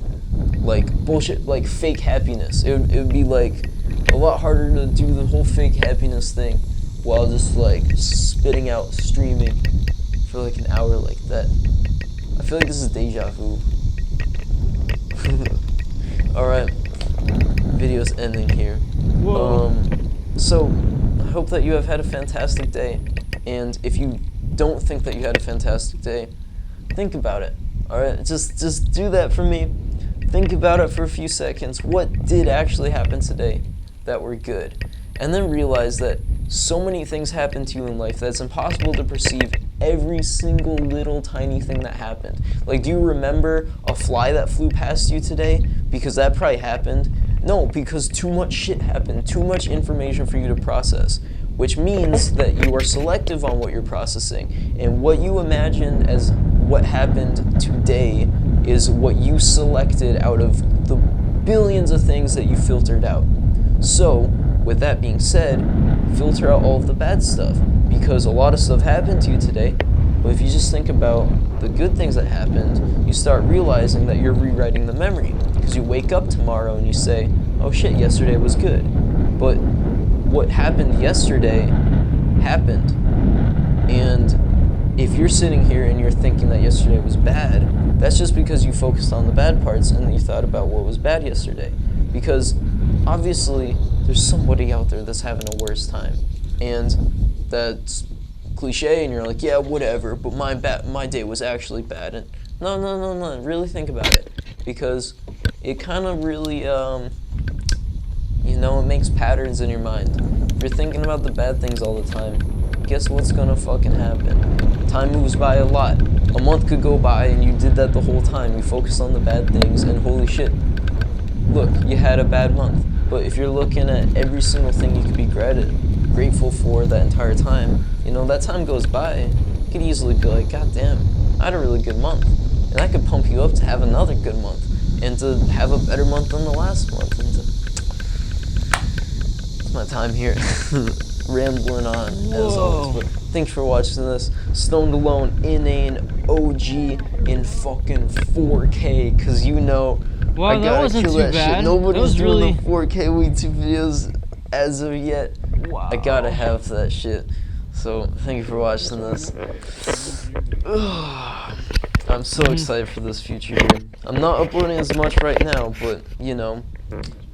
like bullshit, like fake happiness. It would be like a lot harder to do the whole fake happiness thing while just like spitting out streaming for like an hour like that. I feel like this is deja vu. Alright, video's ending here. Whoa. So I hope that you have had a fantastic day, and if you don't think that you had a fantastic day, think about it. Alright, just do that for me. Think about it for a few seconds. What did actually happen today that were good? And then realize that so many things happen to you in life that it's impossible to perceive every single little tiny thing that happened. Like, do you remember a fly that flew past you today? Because that probably happened. No, because too much shit happened, too much information for you to process, which means that you are selective on what you're processing. And what you imagined as what happened today is what you selected out of the billions of things that you filtered out. So, with that being said, filter out all of the bad stuff, because a lot of stuff happened to you today, but if you just think about the good things that happened, you start realizing that you're rewriting the memory, because you wake up tomorrow and you say, oh shit, yesterday was good. But what happened yesterday happened, and if you're sitting here and you're thinking that yesterday was bad, that's just because you focused on the bad parts and you thought about what was bad yesterday. Because obviously, there's somebody out there that's having a worse time. And that's cliche, and you're like, yeah, whatever, but my day was actually bad. And no, really think about it. Because it kind of really, you know, it makes patterns in your mind. If you're thinking about the bad things all the time, guess what's gonna fucking happen? Time moves by a lot. A month could go by and you did that the whole time. You focused on the bad things and holy shit, look, you had a bad month. But if you're looking at every single thing you could be grateful for that entire time, you know, that time goes by, you could easily be like, God damn, I had a really good month. And that could pump you up to have another good month and to have a better month than the last month. And it's my time here. Rambling on, as always, but thanks for watching this. Stoned Alone, Inane, OG in fucking 4K, cause you know, wow, I gotta kill that shit. Nobody's doing really the 4K YouTube videos as of yet. Wow. I gotta have that shit. So, thank you for watching this. I'm so excited for this future here. I'm not uploading as much right now, but you know,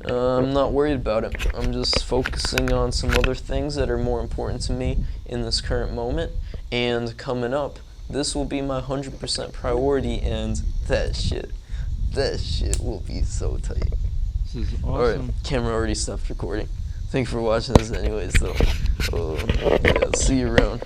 I'm not worried about it. I'm just focusing on some other things that are more important to me in this current moment. And coming up, this will be my 100% priority, and that shit will be so tight. This is awesome. Alright, camera already stopped recording. Thanks for watching this anyways, though. Yeah, see you around.